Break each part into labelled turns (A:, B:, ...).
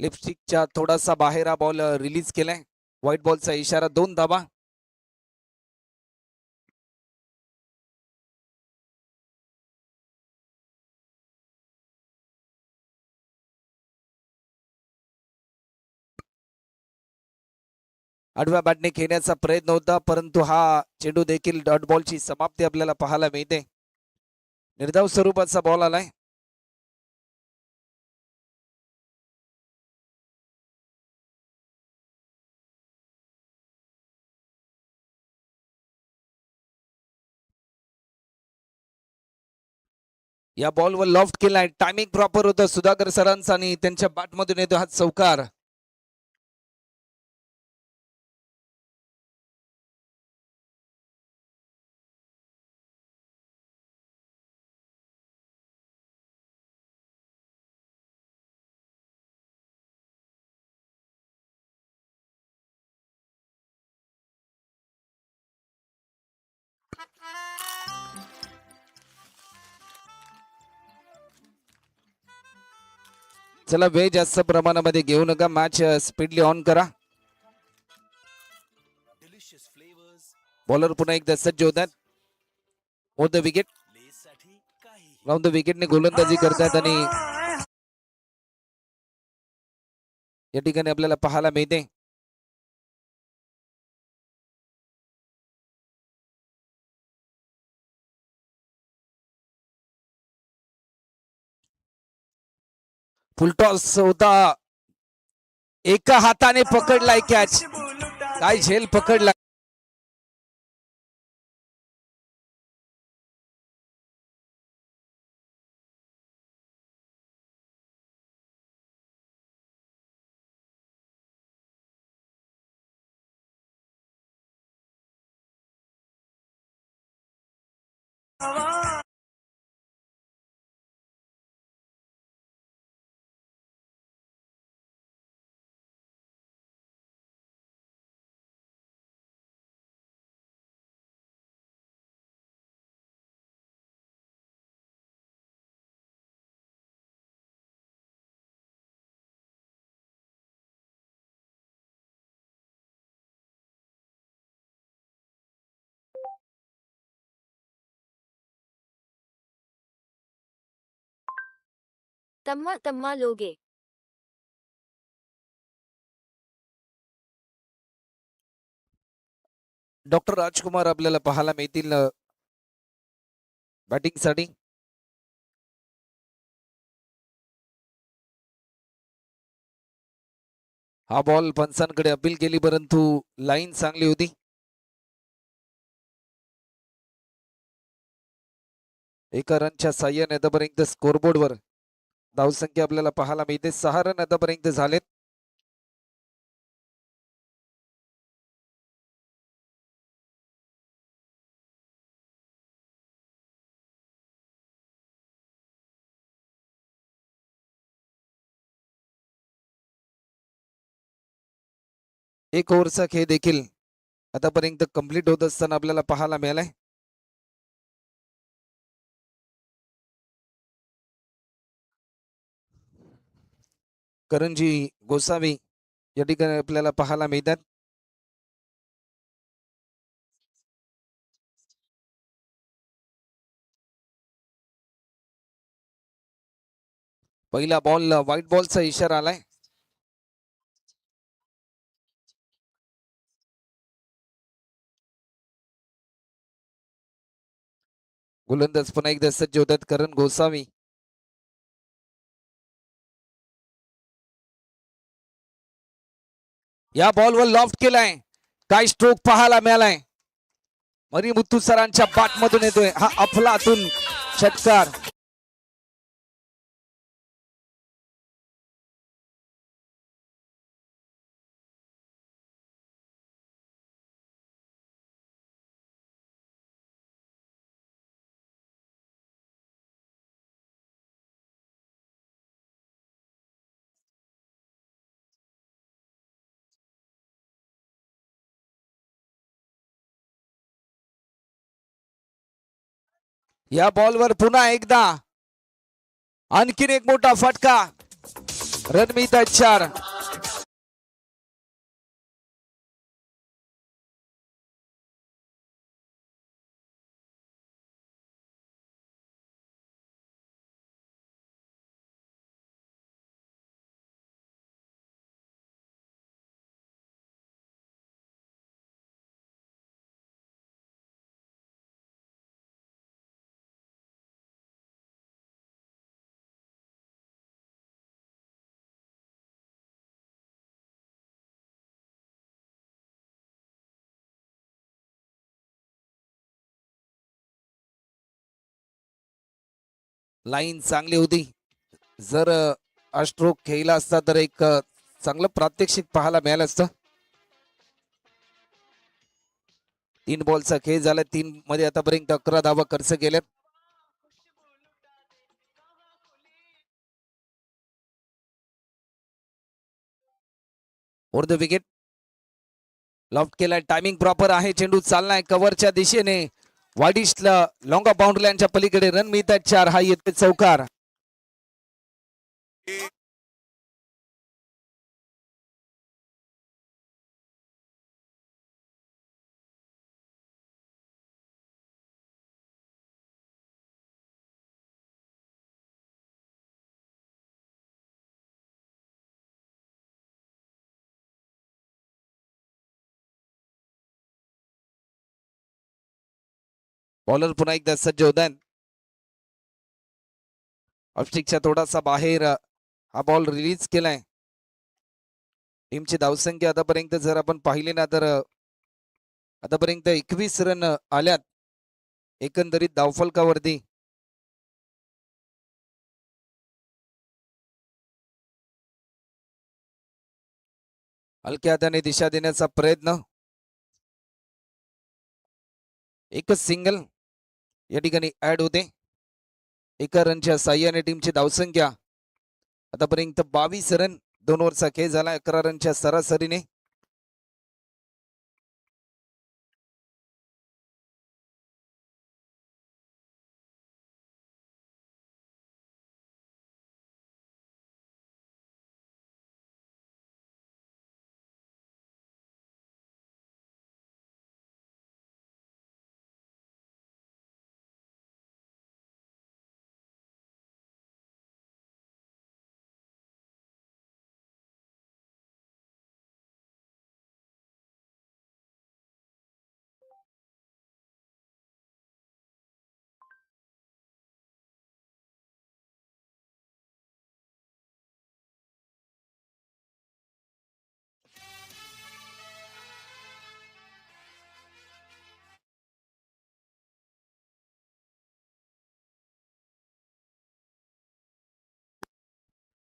A: लिपस्टिकच्या थोडासा बाहेर हा बॉल रिलीज केलाय. व्हाईट बॉलचा इशारा, 2 धावा. आडव्या बॅटने खेळण्याचा प्रयत्न होता, परंतु हा चेंडू देखील डॉट बॉलची समाप्ती आपल्याला पाहायला मिळते. निर्धाव स्वरूपाचा बॉल आलाय. या बॉलवर लॉफ्ट केलाय. टायमिंग प्रॉपर होतं सुधाकर सरांचा आणि त्यांच्या बॅटमधून येतो हा चौकार. चला, वेळ जास्त प्रमाणामध्ये घेऊ नका. मॅच स्पीडली ऑन करा. बॉलर पुन्हा एकदा सज्ज होतात. On the wicket, round the विकेटने गोलंदाजी करतात आणि या ठिकाणी आपल्याला पाहायला मिळते फुलटॉस होता. एका हाताने पकडलाय कॅच. काय झेल पकडला.
B: तम्मा तम्मा लोगे.
A: डॉक्टर राजकुमार आपल्याला पाहायला मिळतील बॅटिंग साठी. हा बॉल पंचांकडे अपील केली, परंतु लाईन चांगली होती. एका रनच्या साह्याने आतापर्यंत स्कोरबोर्डवर धावसंख्या आपल्याला पाहायला मिळते. 6 रन आतापर्यंत झालेत. एक ओव्हरचा खेळ देखील आतापर्यंत कंप्लीट होत असताना आपल्याला पाहायला मिळालाय. करंजी गोसावी या ठिकाणी आपल्याला पाहायला मिळतात. पहिला बॉल व्हाईट बॉलचा इशारा आलाय. गोलंदाज पुन्हा एकदा सज्ज होतात. करण गोसावी. या बॉलवर लॉफ्ट केलाय. काय स्ट्रोक पाहायला मिळालाय. मरिमुत्तू सरांच्या बॅट मधून येतोय हा अफलातून षटकार. या बॉलवर पुन्हा एकदा आणखीन एक मोठा फटका. रन मिळत आहेत 4. लाईन चांगली होती. जर हा स्ट्रोक खेळला असता तर एक चांगलं प्रात्यक्षिक पाहायला मिळालं असतं. 3 बॉलचा खेळ झाला. 3 मध्ये आतापर्यंत 11 धावा खर्च केल्यात. Over the wicket. लॉफ्ट केलाय. टायमिंग प्रॉपर आहे. चेंडू चाललाय कव्हरच्या दिशेने. वाईडिशला लॉंग ऑफ बाउंड्री लाईनच्या पलीकडे रन मिळतात 4. हा येते चौकार. बॉलर पुन्हा एकदा सज्ज होतात. ऑफस्टिकच्या थोडासा बाहेर हा बॉल रिलीज केलाय. टीमची धावसंख्या आतापर्यंत जर आपण पाहिली ना तर आतापर्यंत 21 रन आल्यात एकंदरीत धावफलकावरती. हलक्या हाताने दिशा देण्याचा प्रयत्न. एकच सिंगल या ठिकाणी ऍड होते. एका रनच्या साह्याने टीमची धावसंख्या आतापर्यंत 22 रन. 2 ओव्हरचा खेळ झाला 11 रनच्या सरासरीने.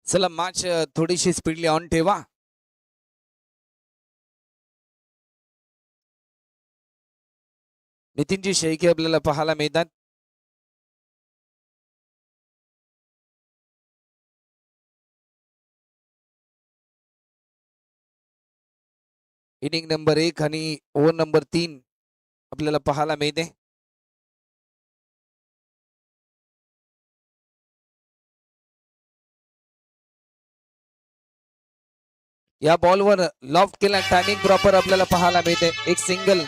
A: चला मॅच थोडीशी स्पीडली ऑन ठेवा. नितीनजी शेळके आपल्याला पाहायला मिळतात. इनिंग नंबर 1 आणि ओव्हर नंबर 3 आपल्याला पाहायला मिळते. या बॉलवर लॉफ्ट केला. टायमिंग प्रॉपर आपल्याला पाहायला मिळते. एक सिंगल.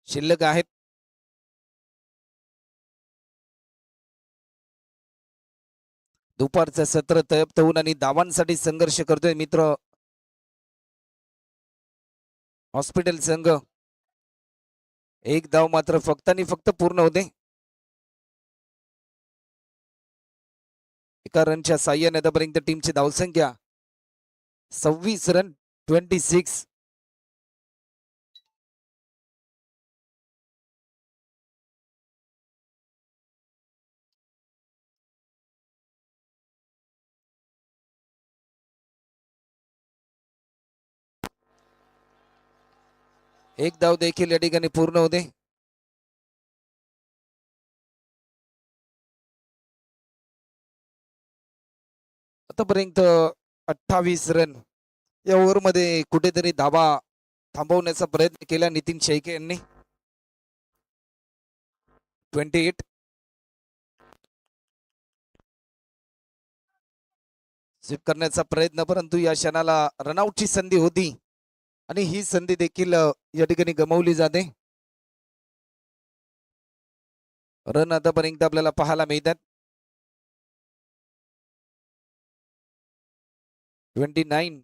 A: शिल्लक आहेत. दुपारचं सत्र तयप्त होऊन आणि धावांसाठी संघर्ष करतोय मित्र हॉस्पिटल संघ. एक धाव मात्र फक्त आणि फक्त पूर्ण होते. एका रनच्या साह्याने आतापर्यंत टीमची धावसंख्या 26 रन 26. एक धाव देखील या ठिकाणी पूर्ण होते. आतापर्यंत 28 रन या ओव्हरमध्ये कुठेतरी धावा थांबवण्याचा प्रयत्न केला नितीन शेळके यांनी. 28. स्वीप करण्याचा प्रयत्न, परंतु या क्षणाला रनआउटची संधी होती आणि ही संधी देखील या ठिकाणी गमावली जाते. रन आतापर्यंत आपल्याला पाहायला मिळतात 29.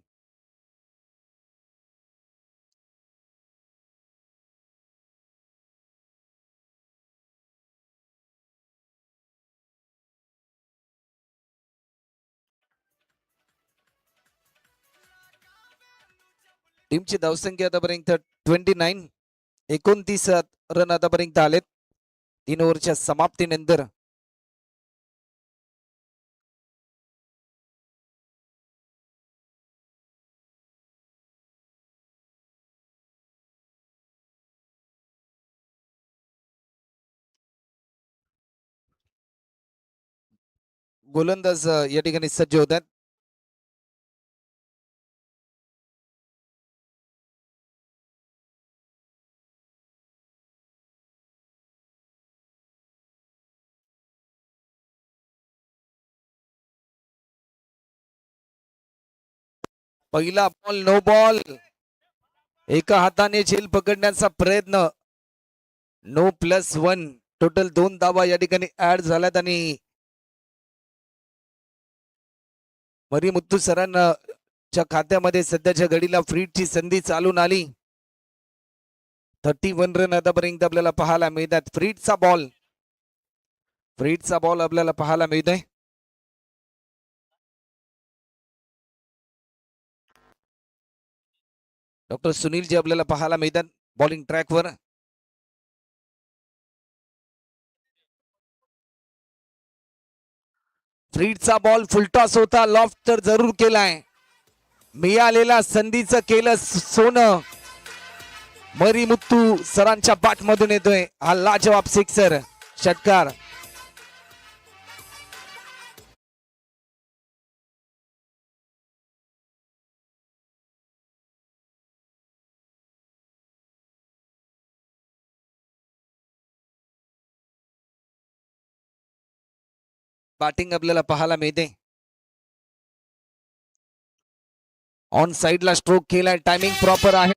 A: टीमची धावसंख्या आतापर्यंत 29. 29 रन आतापर्यंत आलेत 3 ओव्हरच्या समाप्तीनंतर. गोलंदाज या ठिकाणी सज्ज होतात. पहिला बॉल नो बॉल. एका हाताने झेल पकडण्याचा प्रयत्न. नो +1. टोटल 2 धावा या ठिकाणी ऍड झाल्यात आणि मरीमुत्तू सरांच्या खात्यामध्ये सध्याच्या घडीला फ्रीडची संधी चालून आली. 31 रन आतापर्यंत आपल्याला पाहायला मिळतात. फ्रीडचा बॉल आपल्याला पाहायला मिळतोय. डॉक्टर सुनील जी आपल्याला पाहायला मिळतात बॉलिंग ट्रॅकवर. फ्रीडचा बॉल फुलटॉस होता. लॉफ्ट तर जरूर केलाय. मिळालेल्या संधीचं केलं सोनं. मरीमुत्तू सरांच्या बॅट मधून येतोय हा लाजवाब सिक्सर षटकार. बॅटिंग आपल्याला पाहायला मिळते. ऑन साइडला स्ट्रोक केलाय. टायमिंग प्रॉपर आहे.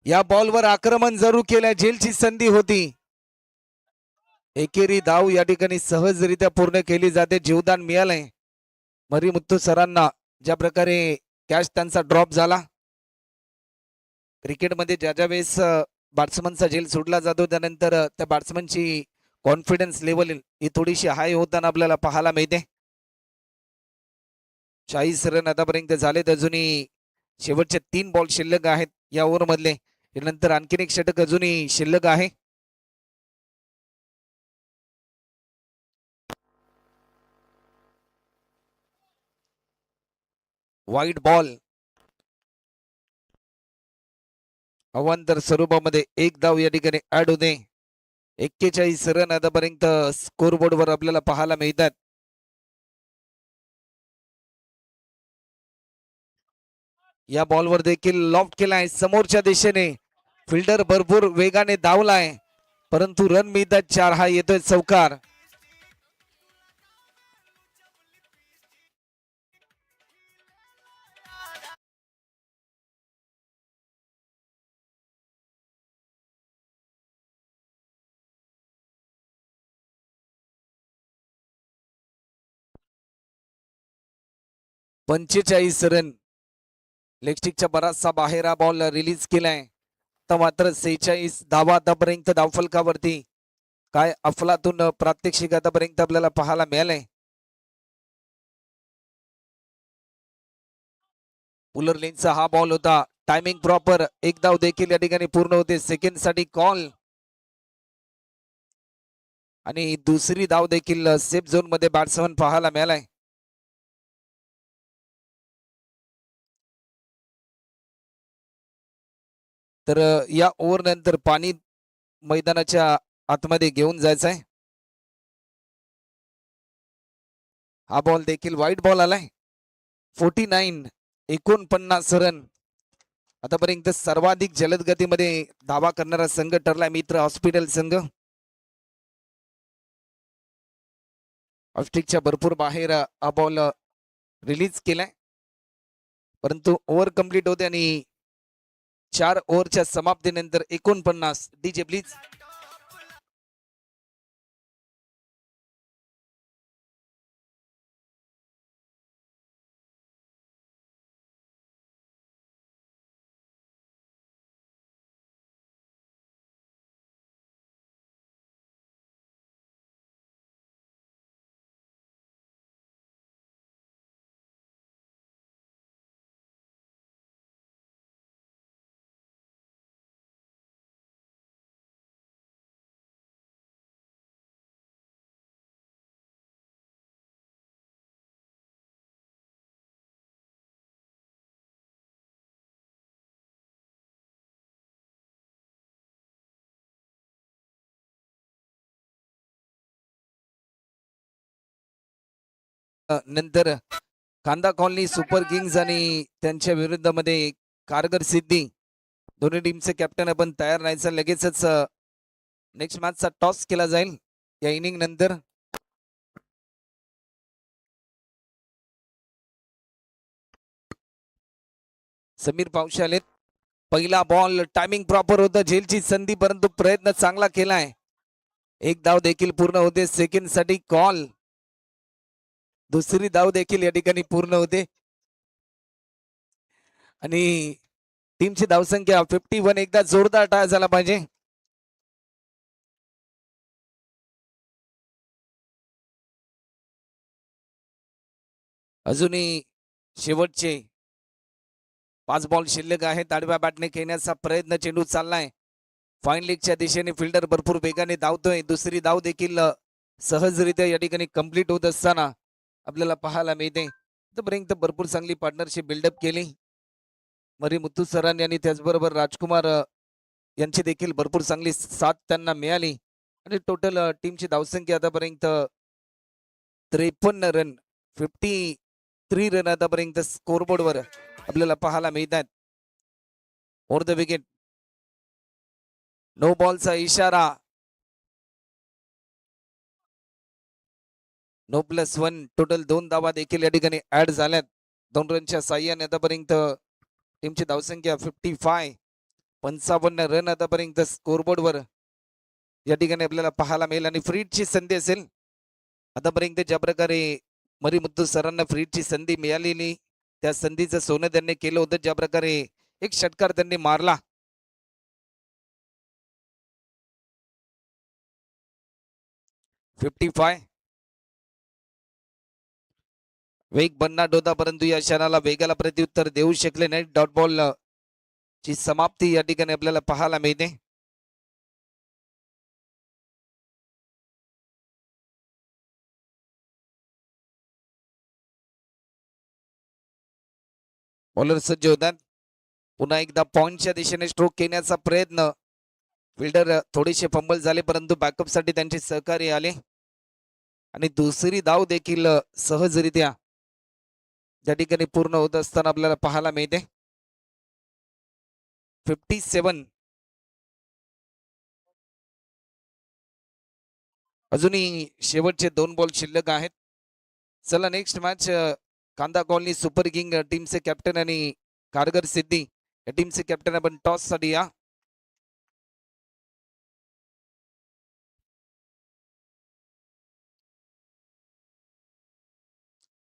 A: या बॉलवर आक्रमण जरूर केलंय. झेलची संधी होती. एकेरी धाव या ठिकाणी सहजरित्या पूर्ण केली जाते. जीवदान मिळालंय मरीमुत्तू सरांना. ज्या प्रकारे कॅच त्यांचा ड्रॉप झाला. क्रिकेटमध्ये ज्या वेळेस बॅट्समनचा झेल सोडला जातो त्यानंतर त्या बॅट्समनची कॉन्फिडन्स लेवल ही थोडीशी हाय होताना आपल्याला पाहायला मिळते. 40 रन आतापर्यंत झालेत. अजूनही शेवटचे 3 बॉल शिल्लक आहेत या ओव्हर मधले. नंतर आणखीन एक षटक अजूनही शिल्लक आहे. वाईट बॉल. अवांतर स्वरूपामध्ये एक धाव या ठिकाणी ऍड होते. 41 रन आतापर्यंत स्कोरबोर्डवर आपल्याला पाहायला मिळतात. या बॉलवर देखील लॉफ्ट केलाय समोरच्या दिशेने. फिल्डर भरपूर वेगाने धावलाय, परंतु रन मिळतात 4. हा येतोय चौकार. पंचेचाळीस रन. लेगस्टिकच्या बराचसा बाहेर हा बॉल रिलीज केलाय. तर मात्र 46 धावा आतापर्यंत धावफलकावरती. काय अफलातून प्रात्यक्षिक आतापर्यंत आपल्याला पाहायला मिळालंय. पुलर लेनचा हा बॉल होता. Timing proper. एक धाव देखील या ठिकाणी पूर्ण होते. सेकंड साठी कॉल आणि दुसरी धाव देखील सेफ झोन मध्ये बॅट्समन पाहायला मिळालाय. तर या ओव्हर नंतर पाणी मैदानाच्या आतमध्ये घेऊन जायचंय. हा बॉल देखील वाईट बॉल आलाय. 49 49 रन. आतापर्यंत सर्वाधिक जलद गतीमध्ये धावा करणारा संघ ठरलाय मित्र हॉस्पिटल संघ. ऑफस्टिकच्या भरपूर बाहेर हा बॉल रिलीज केलाय, परंतु ओव्हर कंप्लीट होते आणि 4 ओव्हरच्या समाप्तीनंतर 49. DJ please. नंतर कांदा कॉलनी सुपर किंग्स आणि त्यांच्या विरुद्धमध्ये कारगर सिद्धी. दोन्ही टीमचे कॅप्टन आपण तयार राहायचं. लगेचच नेक्स्ट मॅचचा टॉस केला जाईल या इनिंग नंतर. समीर पावशे आलेत. पहिला बॉल टायमिंग प्रॉपर होतं. झेलची संधी, परंतु प्रयत्न चांगला केलाय. एक धाव देखील पूर्ण होते. सेकंड साठी कॉल. दुसरी धाव देखील या ठिकाणी पूर्ण होते आणि टीमची धावसंख्या 51. एकदा जोरदार टाळ झाला पाहिजे. अजूनही शेवटचे 5 बॉल शिल्लक आहेत. आडव्या बॅटने खेळण्याचा प्रयत्न चेंडू चाललाय. फाईन लेगच्या दिशेने फिल्डर भरपूर वेगाने धावतोय. दुसरी धाव देखील सहजरित्या या ठिकाणी कंप्लीट होत असताना आपल्याला पाहायला मिळते. आतापर्यंत भरपूर चांगली पार्टनरशिप बिल्डअप केली मरी मुत्तू सरांनी आणि त्याचबरोबर राजकुमार यांची देखील भरपूर चांगली साथ त्यांना मिळाली आणि टोटल टीमची धावसंख्या आतापर्यंत 53 रन. 53 रन आतापर्यंत स्कोरबोर्डवर आपल्याला पाहायला मिळतात. Over the wicket. नो बॉलचा इशारा. नो +1. टोटल 2 धावा देखील या ठिकाणी ऍड झाल्यात. 2 रनच्या साह्याने आतापर्यंत टीमची धावसंख्या 55. 55 रन आतापर्यंत स्कोरबोर्डवर या ठिकाणी आपल्याला पाहायला मिळेल आणि फ्रीडची संधी असेल. आतापर्यंत ज्या प्रकारे मरी मुत्तू सरांना फ्रीडची संधी मिळालेली, त्या संधीचं सोनं त्यांनी केलं होतं. ज्या प्रकारे एक षटकार त्यांनी मारला. वेग भन्नाट होता, परंतु या क्षणाला वेगाला प्रत्युत्तर देऊ शकले नाही. डॉट बॉल ची समाप्ती या ठिकाणी आपल्याला पाहायला मिळते. बॉलर सज्ज होतात. पुन्हा एकदा पॉइंटच्या दिशेने स्ट्रोक घेण्याचा प्रयत्न. फिल्डर थोडेसे फंबल झाले, परंतु बॅकअप साठी त्यांचे सहकारी आले आणि दुसरी धाव देखील सहजरित्या त्या ठिकाणी पूर्ण होत असताना आपल्याला पाहायला मिळते. 57. अजूनही शेवटचे 2 बॉल शिल्लक आहेत. चला नेक्स्ट मॅच कांदा कॉलनी सुपर किंग टीमचे कॅप्टन आणि कारगर सिद्धी या टीमचे कॅप्टन आपण टॉस साठी या.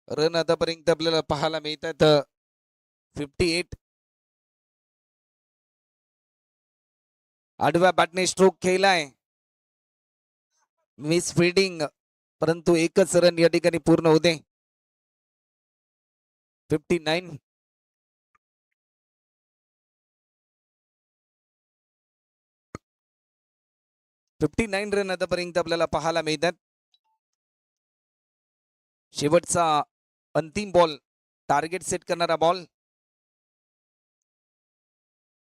A: रन आतापर्यंत आपल्याला पाहायला मिळत आहेत 58. आडव्या बॅटने स्ट्रोक केलाय, मिस फिल्डिंग, परंतु एकच रन या ठिकाणी पूर्ण होते. 59. रन आतापर्यंत आपल्याला पाहायला मिळतात. शेवटचा अंतिम बॉल, टार्गेट सेट करणारा बॉल.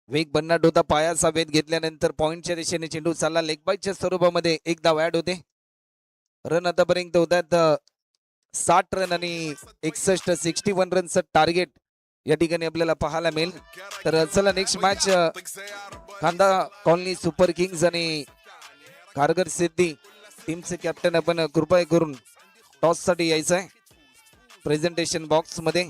A: वेग भन्नाट होता, पायाचा वेध घेतल्यानंतर पॉइंटच्या दिशेने चेंडू चालला. लेग बाईटच्या स्वरूपामध्ये एक धाव ऍड होते. रन आतापर्यंत होतात 60 रन आणि 61 रनचं टार्गेट या ठिकाणी आपल्याला पाहायला मिळेल. तर चला नेक्स्ट मॅच कांदा कॉलनी सुपर किंग्स आणि कारगर सिद्धी टीमचे कॅप्टन आपण कृपया करून टॉस साठी यायचं आहे प्रेझेंटेशन बॉक्स मध्ये.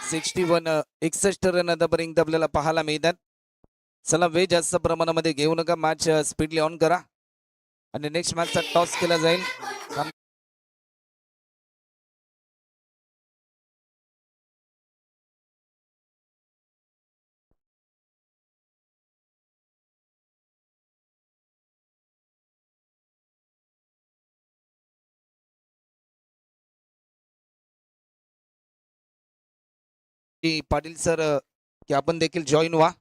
A: सिक्स्टी 61 रन आतापर्यंत आपल्याला पाहायला मिळतात. चला वेळ जास्त प्रमाणामध्ये घेऊ नका, मॅच स्पीडली ऑन करा आणि नेक्स्ट मॅचचा टॉस केला जाईल. पाटील सर की आपण देखील जॉईन व्हा.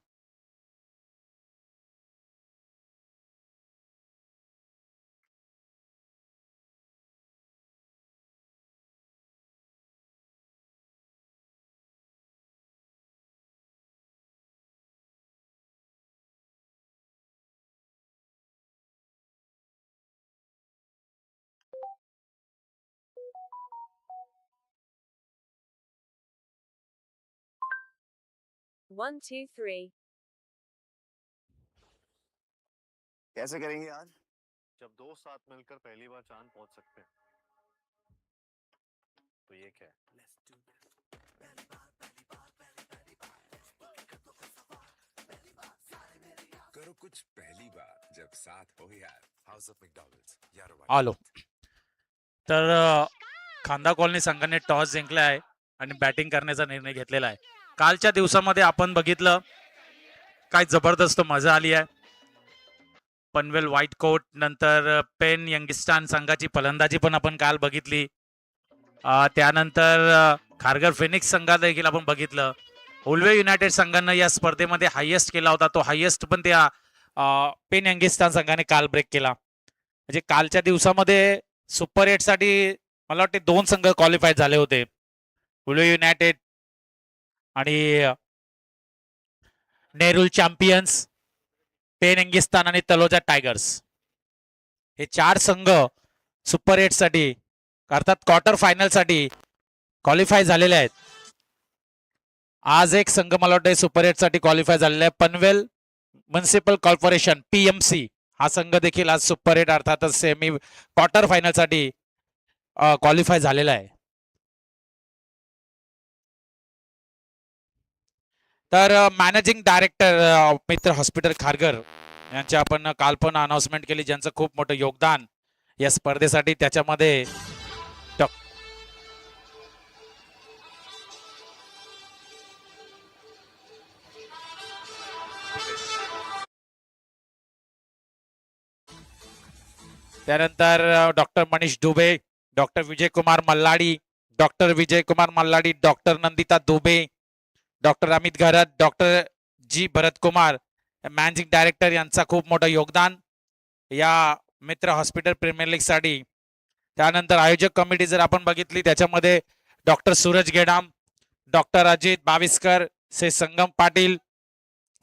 B: One, two, three.
C: कैसे करेंगे आज?
D: जब दो साथ मिलकर पहली बार चांद पहुंच सकते हैं तो ये क्या है?
C: करो कुछ पहली बार जब साथ हो यार. हाउस ऑफ मॅकडॉनल्ड्स यार.
E: आलो. तर खांदा कॉलनी संघाने टॉस जिंकला आहे आणि बॅटिंग करण्याचा निर्णय घेतलेला आहे. कालच्या दिवसामध्ये आपण बघितलं काय जबरदस्त मजा आली आहे. पनवेल व्हाईट कोट नंतर पेन यंगिस्तान संघाची फलंदाजी पण आपण काल बघितली. त्यानंतर खारघर फिनिक्स संघात देखील आपण बघितलं. उल्वे युनायटेड संघानं या स्पर्धेमध्ये हायेस्ट केला होता, तो हायेस्ट पण त्या पेन यंगिस्तान संघाने काल ब्रेक केला. म्हणजे कालच्या दिवसामध्ये सुपर 8 साठी मला वाटते 2 संघ क्वालिफाय झाले होते, उल्वे युनायटेड आणि नेरुल चॅम्पियन्स, पेन यंगिस्तान आणि तलोजा टायगर्स. हे 4 संघ सुपर 8 साठी अर्थात क्वार्टर फायनल साठी क्वालिफाय झालेले आहेत. आज एक संघ मला वाटतं सुपर 8 साठी क्वालिफाय झालेला आहे. पनवेल म्युनिसिपल कॉर्पोरेशन PMC हा संघ देखील आज सुपर 8 अर्थातच सेमी क्वार्टर फायनल साठी क्वालिफाय झालेला आहे. तर मॅनेजिंग डायरेक्टर मित्र हॉस्पिटल खारघर यांची आपण काल पण अनाउन्समेंट केली, ज्यांचं खूप मोठं योगदान या स्पर्धेसाठी. त्याच्यामध्ये त्यानंतर doctor Manish Dubey, doctor Vijaykumar Malladi, doctor Nandita Dubey, doctor Amit Gharat, doctor G Bharat Kumar, managing director यांचा खूप मोठं योगदान या मित्र हॉस्पिटल प्रीमियर लीग साठी. त्यानंतर आयोजक कमिटी जर आपण बघितली त्याच्यामध्ये डॉक्टर सूरज गेडाम, डॉक्टर अजित बाविस्कर, श्री संगम पाटील,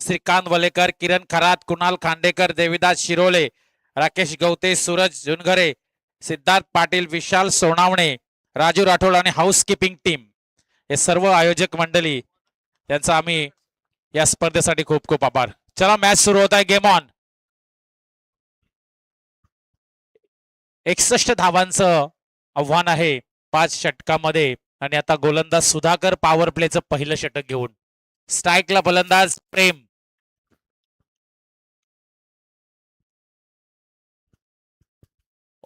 E: श्रीकांत वलेकर, किरण खरात, कुणाल खांडेकर, देविदास शिरोले, राकेश गवते, सूरज जुनघरे, सिद्धार्थ पाटील, विशाल सोनावणे, राजू राठोड आणि हाऊसकीपिंग टीम हे सर्व आयोजक मंडळी यांचा आम्ही या स्पर्धेसाठी खूप खूप आभार. चला मॅच सुरू होत आहे. Game on. 61 धावांचं आव्हान आहे 5 षटकामध्ये आणि आता गोलंदाज सुधाकर पॉवर प्लेचं पहिलं षटक घेऊन. स्ट्राईकला फलंदाज प्रेम.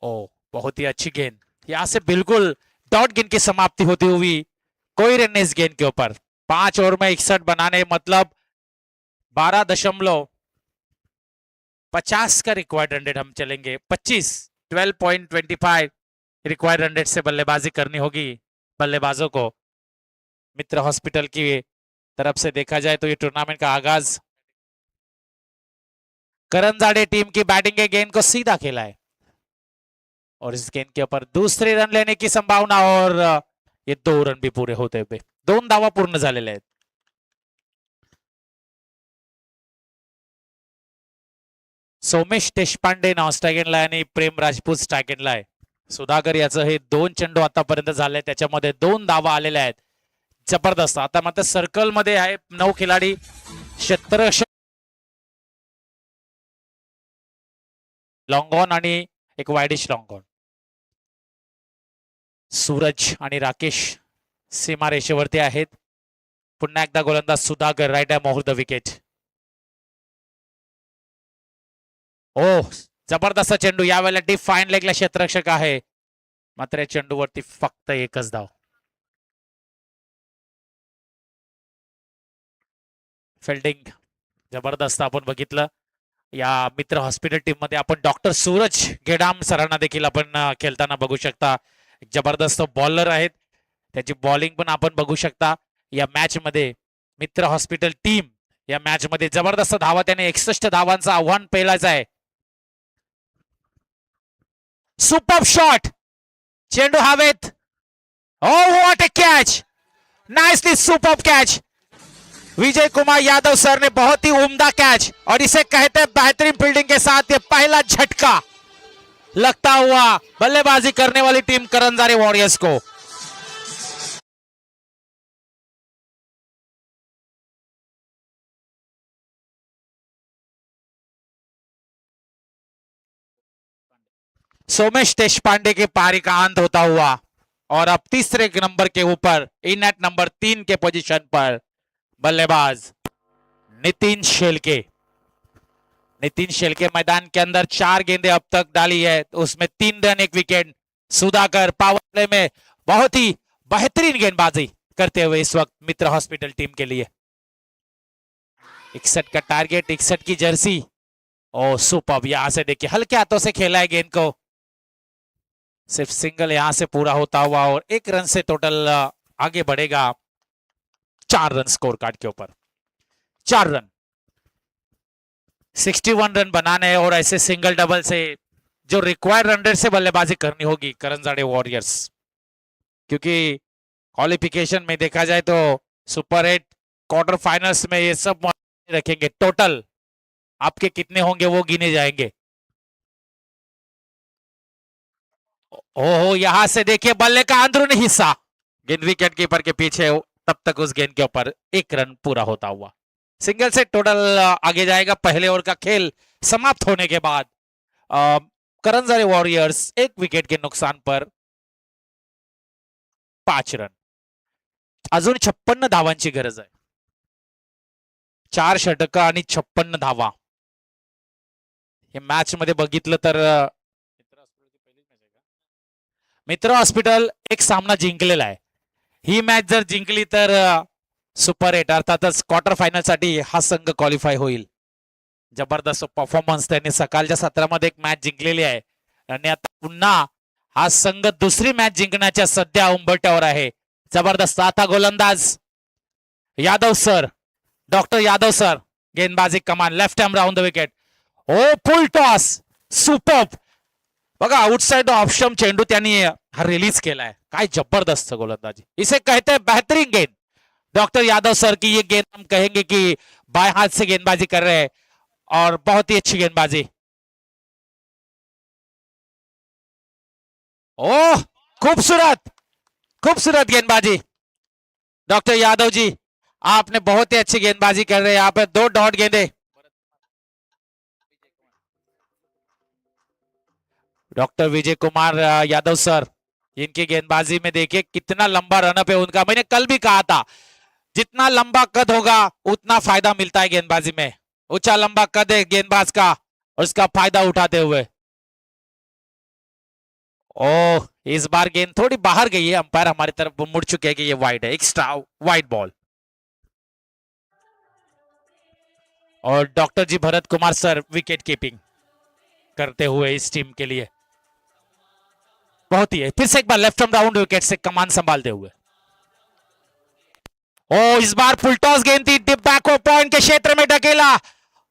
E: ओ बहुत ही अच्छी गेंद. यहां से बिल्कुल डॉट गेंद की समाप्ति होती हुई कोई रन नहीं इस गेंद के ऊपर. 5 ओवर में 61 बनाने मतलब 12.50 का रिक्वायर्ड रन रेट हम चलेंगे. 12.25 रिक्वायर्ड रन रेट से बल्लेबाजी करनी होगी बल्लेबाजों को. मित्र हॉस्पिटल की तरफ से देखा जाए तो ये टूर्नामेंट का आगाज करण जाड़े टीम की बैटिंग के गेंद को सीधा खेला है और इस गेंद के ऊपर दूसरे रन लेने की संभावना और ये 2 रन भी पूरे होते हुए 2 धावा पूर्ण झालेले आहेत. सोमेश देशपांडे नाव स्ट्रायगेनला आणि प्रेम राजपूत स्ट्रायगेनला आहे. सुधाकर याचं हे 2 चेंडू आतापर्यंत झाले त्याच्यामध्ये 2 धावा आलेल्या आहेत. जबरदस्त. आता मात्र सर्कल मध्ये आहे 9 खिलाडी. क्षेत्ररक्षक लॉंग ऑन आणि एक वायडिश लॉंग ऑन. सूरज आणि राकेश सीमा रेषेवरती आहेत. पुन्हा एकदा गोलंदाज सुधाकर राईट हँड मोहर द विकेट. ओ जबरदस्त चेंडू. यावेळेला डीप फाईन लेगला क्षेत्ररक्षक आहे मात्र या चेंडूवरती फक्त एकच धाव. फिल्डिंग जबरदस्त आपण बघितलं. या मित्र हॉस्पिटल टीम मध्ये आपण डॉक्टर सूरज गेडाम सरांना देखील आपण खेळताना बघू शकता. जबरदस्त बॉलर आहेत. त्याची बॉलिंग पण आपण बघू शकता. या मॅच मध्ये मित्र हॉस्पिटल टीम या मॅच मध्ये जबरदस्त धावा त्याने 61 धावांचं आव्हान पेलायचं आहे. Super shot. चेंडू हवेत. Oh what a catch. Nicely super catch. Vijay Kumar Yadav sir ने बहुत ही उम्दा कैच और इसे कहते हैं बेहतरीन फील्डिंग के साथ ये पहला झटका लगता हुआ बल्लेबाजी करने वाली टीम करंजारी वॉरियर्स को. सोमेश देशपांडे के पारी का अंत होता हुआ और अब तीसरे नंबर के ऊपर इन एट नंबर 3 के पोजीशन पर बल्लेबाज नितिन शेलके. नितिन शेलके मैदान के अंदर 4 गेंदें अब तक डाली है उसमें 3 run 1 wicket. Sudhakar power play में बहुत ही बेहतरीन गेंदबाजी करते हुए इस वक्त मित्र हॉस्पिटल टीम के लिए. 61 का टारगेट 61 की जर्सी. ओ सुपर. यहां से देखिए हल्के हाथों से खेला है गेंद को. सिर्फ सिंगल यहां से पूरा होता हुआ और 1 रन से टोटल आगे बढ़ेगा 4 रन स्कोर कार्ड के ऊपर. 4 रन 61 रन बनाने और ऐसे सिंगल डबल से जो रिक्वायर्ड रन रेट से बल्लेबाजी करनी होगी करंजाड़े वॉरियर्स. क्योंकि क्वालिफिकेशन में देखा जाए तो सुपर 8 क्वार्टर फाइनल्स में ये सब रखेंगे. टोटल आपके कितने होंगे वो गिने जाएंगे. ओहो यहां से देखिए बल्ले का अंदरूनी हिस्सा. गेंद विकेट कीपर के पीछे तब तक उस गेंद के ऊपर 1 रन पूरा होता हुआ सिंगल से टोटल आगे जाएगा. पहले ओवर का खेल समाप्त होने के बाद करंजारी वॉरियर्स 1 विकेट के नुकसान पर 5 रन. अजून 56 धावांची गरज आहे. 4 षटक आणि 56 धावा. हे मॅच मध्ये बघितलं तर मित्र हॉस्पिटल एक सामना जिंकलेला आहे. ही मॅच जर जिंकली तर सुपर 8 अर्थातच क्वार्टर फायनल साठी हा संघ क्वालिफाय होईल. जबरदस्त परफॉर्मन्स त्यांनी सकाळच्या सत्रामध्ये एक मॅच जिंकलेली आहे आणि आता पुन्हा हा संघ दुसरी मॅच जिंकण्याच्या सध्या उंबरठ्यावर आहे. जबरदस्त आता गोलंदाज Yadav sir, doctor Yadav sir, गेंदबाजी कमान, left arm round the wicket. Oh full toss, super. बघा आउटसाइड ऑफ स्टंप चेंडू त्यांनी हा रिलीज केलाय. काय जबरदस्त गोलंदाजी, इसे कहते हैं बेहतरीन गेंद. डॉक्टर यादव सर की ये गेंद हम कहेंगे कि बाएं हाथ से गेंदबाजी कर रहे हैं और बहुत ही अच्छी गेंदबाजी. ओह खूबसूरत, खूबसूरत गेंदबाजी. डॉक्टर यादव जी, आपने बहुत ही अच्छी गेंदबाजी कर रहे हैं. यहाँ पे 2 डॉट गेंदे. डॉक्टर विजय कुमार यादव सर, इनकी गेंदबाजी में देखिए कितना लंबा रनअप है उनका. मैंने कल भी कहा था जितना लंबा कद होगा उतना फायदा मिलता है गेंदबाजी में. ऊंचा लंबा कद है गेंदबाज का और उसका फायदा उठाते हुए. ओह इस बार गेंद थोड़ी बाहर गई है. अंपायर हमारी तरफ मुड़ चुके हैं कि ये वाइड है, एक्स्ट्रा वाइड बॉल. और doctor G Bharat Kumar sir wicket keeping करते हुए इस टीम के लिए बहुत ही है. फिर से एक बार लेफ्ट राउंड विकेट से कमान संभालते हुए. ओ इस बार फुल टॉस गेंद थी, डिप बैक को पॉइंट के क्षेत्र में ढकेला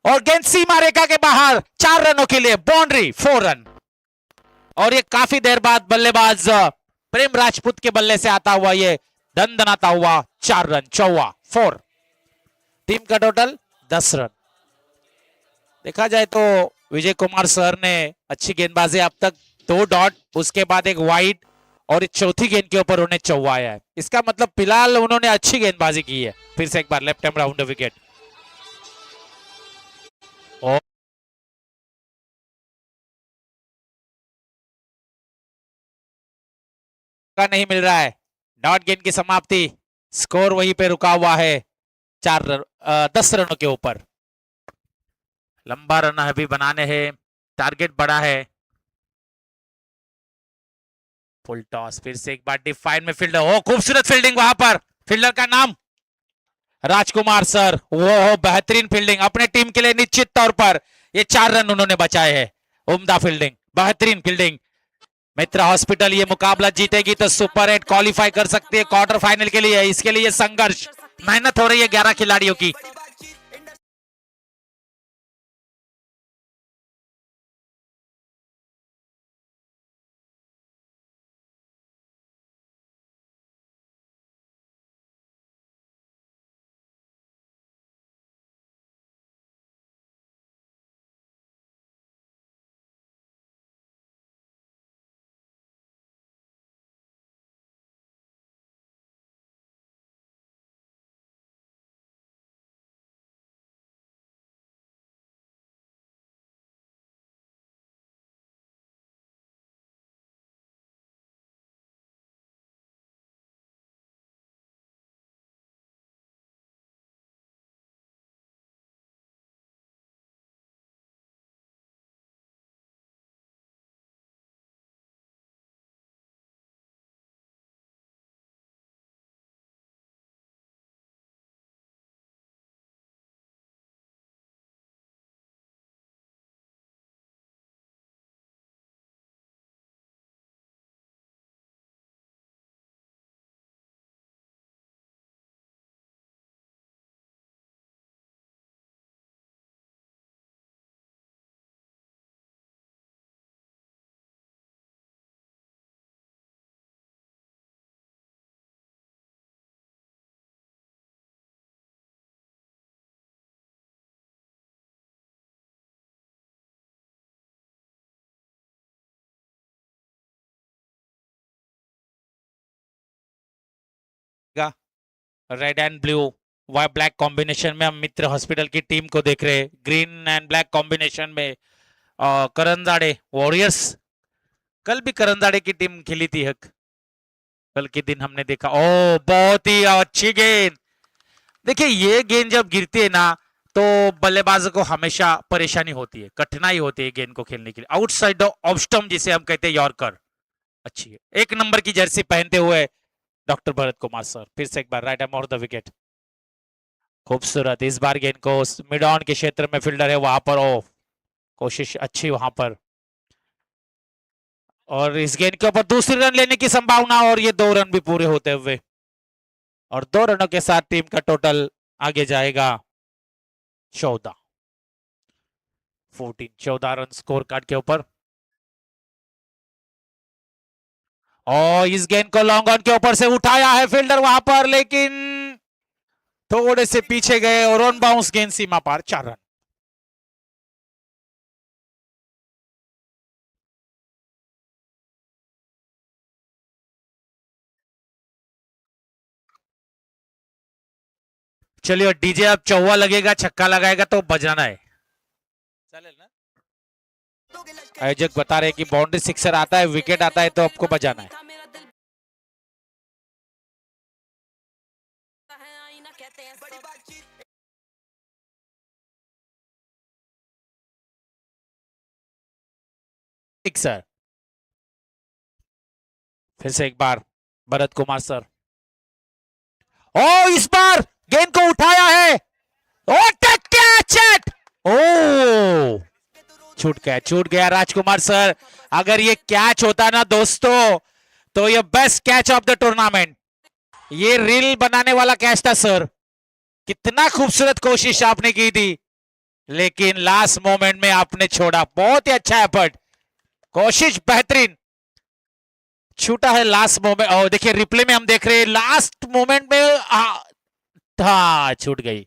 E: और गेंद सीमा रेखा के बाहर. 4 रनों के लिए बाउंड्री, 4 रन. और ये काफी देर बाद बल्लेबाज प्रेम राजपूत के बल्ले से आता हुआ ये दनदनाता हुआ 4 रन, चौवा 4. टीम का टोटल 10 रन. देखा जाए तो विजय कुमार सर ने अच्छी गेंदबाजी, अब तक 2 डॉट, उसके बाद एक वाइड और एक चौथी गेंद के ऊपर उन्हें चौवाया है. इसका मतलब फिलहाल उन्होंने अच्छी गेंदबाजी की है. फिर से एक बार लेफ्ट हैंड राउंड विकेट. का नहीं मिल रहा है. डॉट गेंद की समाप्ति, स्कोर वहीं पे रुका हुआ है 10 रनों के ऊपर. लंबा रन अभी बनाने हैं, टारगेट बड़ा है. फुल टॉस, फिर से एक बार डिफाइन में फील्डर. ओ खूबसूरत फील्डिंग वहां पर. फील्डर का नाम राजकुमार सर. वो बेहतरीन फील्डिंग अपने टीम के लिए. निश्चित तौर पर ये 4 रन उन्होंने बचाए हैं. उम्दा फील्डिंग, बेहतरीन फील्डिंग. मित्र हॉस्पिटल ये मुकाबला जीतेगी तो सुपर 8 क्वालिफाई कर सकती है क्वार्टर फाइनल के लिए. इसके लिए संघर्ष, मेहनत हो रही है 11 खिलाड़ियों की. रेड एंड ब्लू व ब्लैक कॉम्बिनेशन में हम मित्र हॉस्पिटल की टीम को देख रहे हैं. ग्रीन एंड ब्लैक कॉम्बिनेशन में करंजाड़े वॉरियर्स. कल भी करंजाड़े की टीम खेली थी. कल के दिन हमने देखा. ओ बहुत ही अच्छी गेंद. देखिए ये गेंद जब गिरती है ना तो बल्लेबाज को हमेशा परेशानी होती है, कठिनाई होती है गेंद को खेलने के लिए. आउटसाइड ऑफ स्टंप जिसे हम कहते हैं यॉर्कर. अच्छी है. 1 नंबर की जर्सी पहनते हुए डॉक्टर भरत कुमार सर. फिर से एक बार right hand off the wicket. खूबसूरत. इस बार गेंद को मिड ऑन के क्षेत्र में फील्डर है वहां पर. ओ कोशिश अच्छी वहां पर. और इस गेंद के ऊपर दूसरी रन लेने की संभावना, और ये 2 रन भी पूरे होते हुए, और 2 रनों के साथ टीम का टोटल आगे जाएगा 14 रन स्कोर कार्ड के ऊपर। और इस गेंद को लॉन्ग ऑन के ऊपर से उठाया है फील्डर वहां पर, लेकिन थोड़े से पीछे गए और ऑन बाउंस गेंद सीमा पार, 4 रन। चलिए डीजे अब चौवा लगेगा, छक्का लगाएगा तो बजाना है, चलेल ना? आयोजक बता रहे कि बाउंड्री सिक्सर आता है, विकेट आता है तो आपको बजाना है। सिक्सर फिर से एक बार भरत कुमार सर, ओ इस बार गेंद को उठाया है, ओ कैच, ओ छूट गया राजकुमार सर। अगर ये कैच होता ना दोस्तों, तो ये best catch of the tournament, ये रील बनाने वाला कैच था सर। कितना खूबसूरत कोशिश आपने की थी, लेकिन लास्ट मोमेंट में आपने छोड़ा। बहुत ही अच्छा एफर्ट, कोशिश बेहतरीन, छूटा है लास्ट मोमेंट। और देखिए रिप्ले में हम देख रहे हैं लास्ट मोमेंट में छूट गई।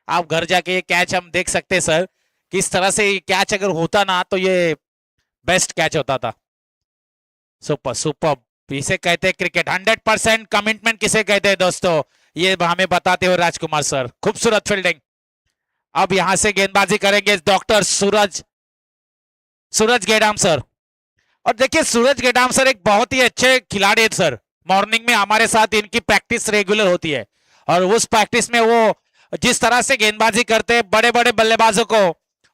E: आप घर जाके ये कैच हम देख सकते हैं सर, किस तरह से कैच अगर होता ना तो ये बेस्ट कैच होता था। सुपर सुपर, इसे कहते हैं क्रिकेट, 100% कमिटमेंट किसे कहते हैं दोस्तों, ये हमें बताते हुए राजकुमार सर। खूबसूरत फील्डिंग। अब यहां से गेंदबाजी करेंगे डॉक्टर सूरज गेडाम सर। और देखिए सूरज गेडाम सर एक बहुत ही अच्छे खिलाड़ी है सर। मॉर्निंग में हमारे साथ इनकी प्रैक्टिस रेगुलर होती है, और उस प्रैक्टिस में वो जिस तरह से गेंदबाजी करते हैं, बड़े बड़े बल्लेबाजों को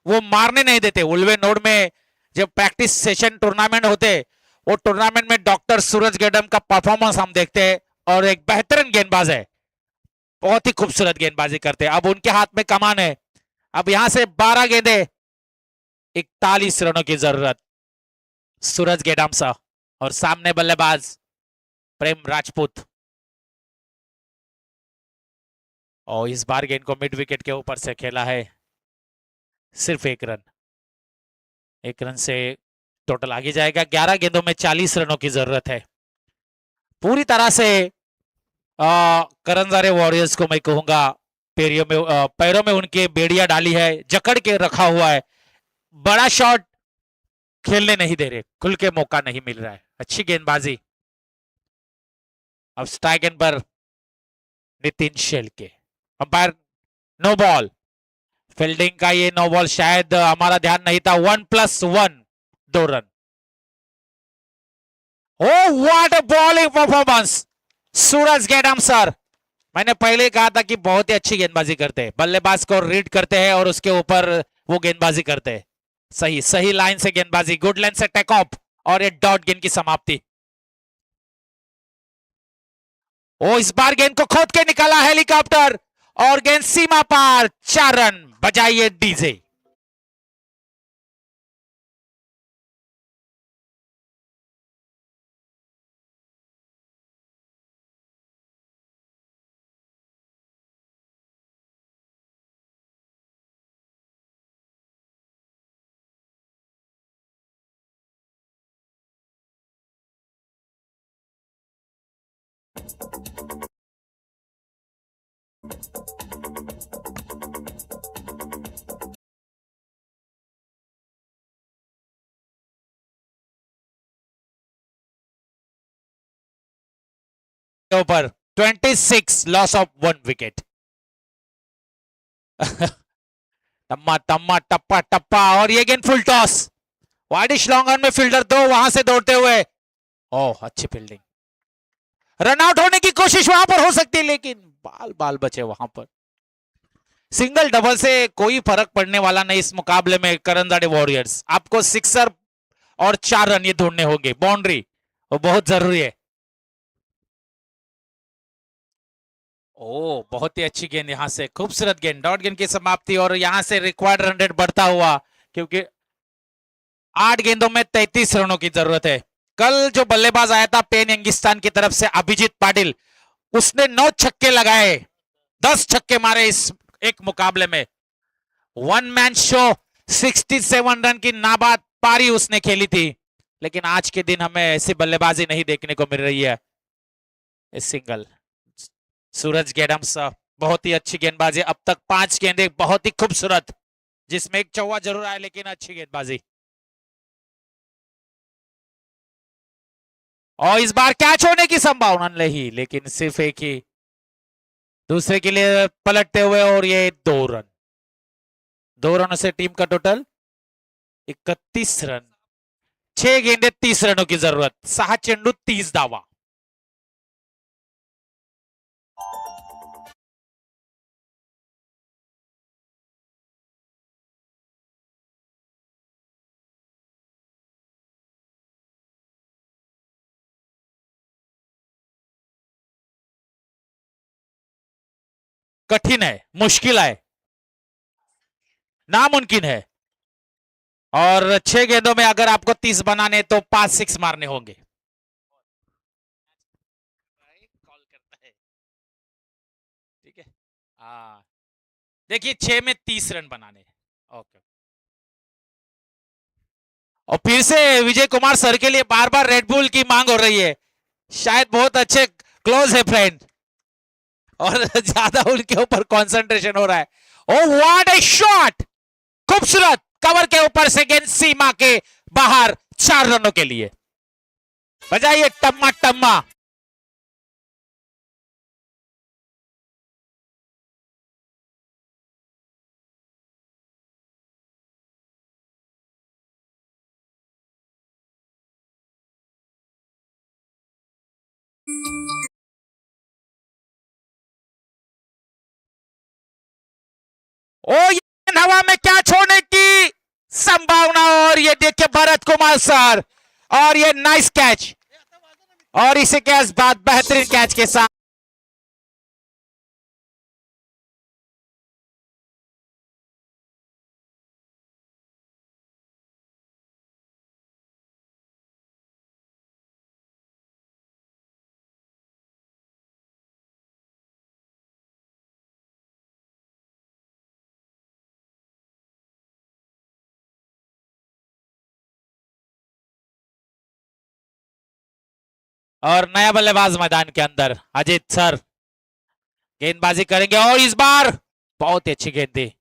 E: वो मारने नहीं देते। उल्वे नोड में जब प्रैक्टिस सेशन टूर्नामेंट होते, वो टूर्नामेंट में डॉक्टर सूरज गेडम का परफॉर्मेंस हम देखते हैं, और एक बेहतरीन गेंदबाज है, बहुत ही खूबसूरत गेंदबाजी करते हैं। अब उनके हाथ में कमान है। अब यहां से 12 गेंदे, 41 रनों की जरूरत सूरज गेडामसा, और सामने बल्लेबाज प्रेम राजपूत। और इस बार गेंद को मिड विकेट के ऊपर से खेला है, सिर्फ 1 रन। 1 रन से टोटल आगे जाएगा। 11 गेंदों में 40 रनों की जरूरत है। पूरी तरह से करंजारे वॉरियर्स को मैं कहूंगा पैरों में उनके बेड़ियां डाली है, जकड़ के रखा हुआ है। बड़ा शॉट खेलने नहीं दे रहे, खुल के मौका नहीं मिल रहा है। अच्छी गेंदबाजी। अब स्ट्राइक एंड पर Nitin Shelke, umpire no ball. Fielding का ये नो बॉल, शायद हमारा ध्यान नहीं था। 1+1, 2 run. Oh what a bowling performance Suraj Gedam sir. मैंने पहले कहा था कि बहुत ही अच्छी गेंदबाजी करते हैं, बल्लेबाज को रीड करते हैं और उसके ऊपर वो गेंदबाजी करते हैं। सही लाइन से गेंदबाजी, गुड लाइन से टेक ऑफ, और ये डॉट गेंद की समाप्ति। ओ इस बार गेंद को खोद के निकाला हेलीकॉप्टर, और गेंद सीमा पार, 4 रन। बजाइए डीजे। ऊपर 26, loss of 1 wicket. Tamma Tamma टप्पा टप्पा, और ये गेंद फुल टॉस, वाइडिश लॉन्ग ऑन में फील्डर 2 वहां से दौड़ते हुए। ओह अच्छी फील्डिंग। रन आउट होने की कोशिश वहां पर हो सकती है, लेकिन बाल बचे वहां पर। सिंगल डबल से कोई फर्क पड़ने वाला नहीं इस मुकाबले में। करंजाड़े वॉरियर्स, आपको सिक्सर और 4 रन ये ढूंढने होंगे। बाउंड्री वो बहुत जरूरी है। ओ बहुत ही अच्छी गेंद, यहां से खूबसूरत गेंद, डॉट गेंद की समाप्ति, और यहां से रिक्वायर्ड रन रेट बढ़ता हुआ, क्योंकि 8 गेंदों में 33 रनों की जरूरत है। कल जो बल्लेबाज आया था पेन यंगिस्तान की तरफ से अभिजीत पाटिल, उसने 9 छक्के लगाए, 10 छक्के मारे इस एक मुकाबले में। वन मैन शो, 67 रन की नाबाद पारी उसने खेली थी, लेकिन आज के दिन हमें ऐसी बल्लेबाजी नहीं देखने को मिल रही है। इस सिंगल सूरज गेडम्स बहुत ही अच्छी गेंदबाजी, अब तक 5 गेंदें बहुत ही खूबसूरत, जिसमें एक चौवा जरूर आया, लेकिन अच्छी गेंदबाजी। और इस बार कैच होने की संभावना नहीं, लेकिन सिर्फ एक ही, दूसरे के लिए पलटते हुए, और ये 2 रन। 2 रनों से टीम का टोटल 31 रन। 6 गेंदे 30 रनों की जरूरत, 6 चेंडू 30 धावा। कठिन है, मुश्किल है, नामुमकिन है। और 6 गेंदों में अगर आपको 30 बनाने तो 5 6 मारने होंगे। कॉल करता है, ठीक है। हाँ, देखिए 6 में 30 रन बनाने। ओके। और फिर से विजय कुमार सर के लिए बार बार रेडबुल की मांग हो रही है, शायद बहुत अच्छे क्लोज है फ्रेंड, और ज्यादा उनके ऊपर कंसंट्रेशन हो रहा है। ओ व्हाट ए शॉट, खूबसूरत, कवर के ऊपर से गेंद सीमा के बाहर, 4 रनों के लिए। बजाइए टम्मा टम्मा। ओ ये हवा में क्या छोड़ने की संभावना, और ये देखिए भरत कुमार सर, और ये नाइस कैच, और इसे कैच बाद बेहतरीन कैच के साथ। और नया बल्लेबाज मैदान के अंदर अजीत सर गेंदबाजी करेंगे, और इस बार बहुत ही अच्छी गेंद दी,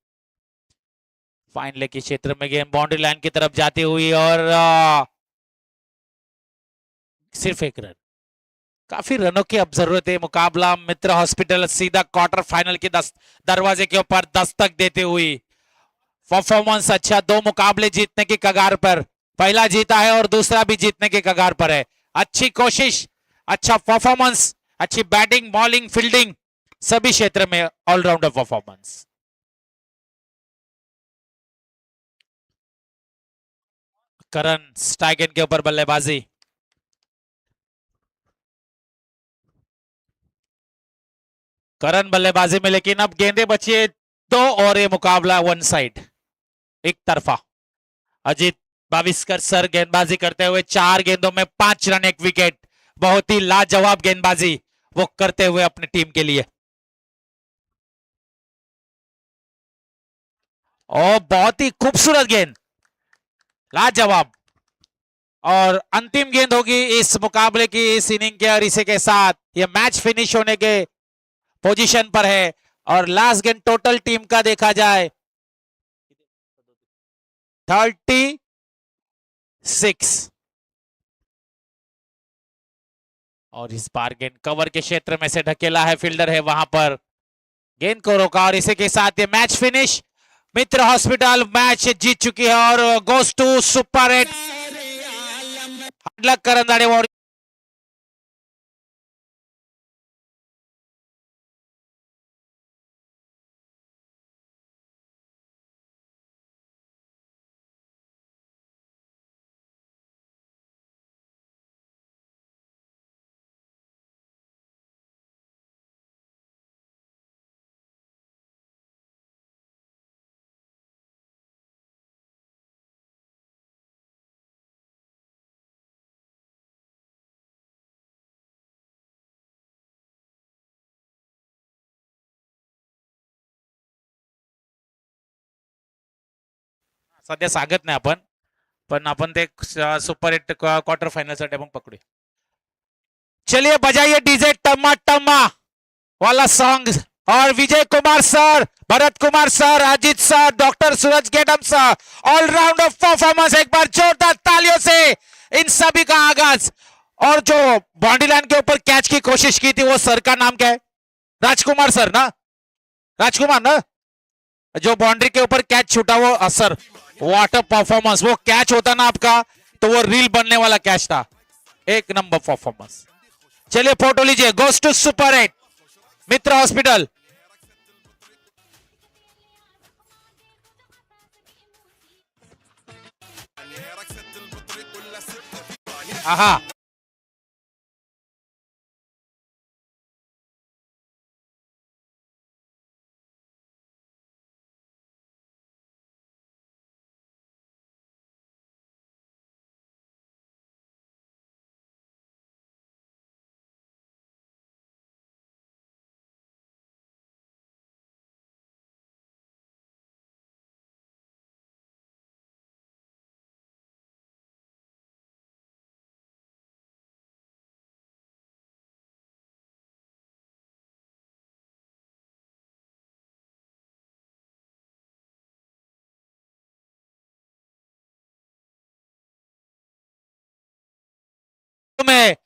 E: फाइन लेग के क्षेत्र में गेंद बाउंड्री लाइन की तरफ जाती हुई, और सिर्फ 1 रन। काफी रनों की अब जरूरत है। मुकाबला मित्र हॉस्पिटल सीधा क्वार्टर फाइनल के दरवाजे के ऊपर दस्तक देते हुई, परफॉर्मेंस अच्छा, 2 मुकाबले जीतने की कगार पर, पहला जीता है और दूसरा भी जीतने की कगार पर है। अच्छी कोशिश, अच्छा परफॉर्मेंस, अच्छी बैटिंग, बॉलिंग, फील्डिंग, सभी क्षेत्र में ऑलराउंडर परफॉर्मेंस। करण स्ट्राइक के ऊपर बल्लेबाजी, करण बल्लेबाजी में, लेकिन अब गेंदे बची है 2, और ये मुकाबला वन साइड, एक तरफा। अजीत बाविस्कर सर गेंदबाजी करते हुए 4 गेंदों में 5 रन 1 विकेट, बहुत ही लाजवाब गेंदबाजी वो करते हुए अपनी टीम के लिए। और बहुत ही खूबसूरत गेंद, लाजवाब, और अंतिम गेंद होगी इस मुकाबले की, इस इनिंग के, और इसी के साथ ये मैच फिनिश होने के पोजीशन पर है। और लास्ट गेंद टोटल टीम का देखा जाए 36, और इस बार गेंद कवर के क्षेत्र में से ढकेला है, फील्डर है वहां पर, गेंद को रोका, और इसी के साथ ये मैच फिनिश। मित्र हॉस्पिटल मैच जीत चुकी है और गोस टू सुपर 8। हार्ड लक करंदाडे। सध्या सांगत नाही आपण, पण आपण ते सुपर 8 क्वार्टर फायनल साठी आपण पकडूया. चलिए बजाइए डीजे टम्मा टम्मा वाला सॉन्ग. और Vijay Kumar sir, Bharat Kumar sir, Ajit sir, doctor Suraj Gedam sir, allrounder performance. एक बार जोरदार तालियों से इन सभी का आगाज. और जो बाउंड्री लाइन के ऊपर कैच की कोशिश की थी वो सर का नाम क्या है? राजकुमार सर ना, राजकुमार ना, जो बाउंड्री के ऊपर कैच छूटा वो सर. What a performance. वो कैच होता ना आपका तो वो रील बनने वाला कैच था. एक नंबर परफॉर्मेंस. चलिए फोटो लीजिए. गोस टू सुपर 8 मित्र हॉस्पिटल. आहा. में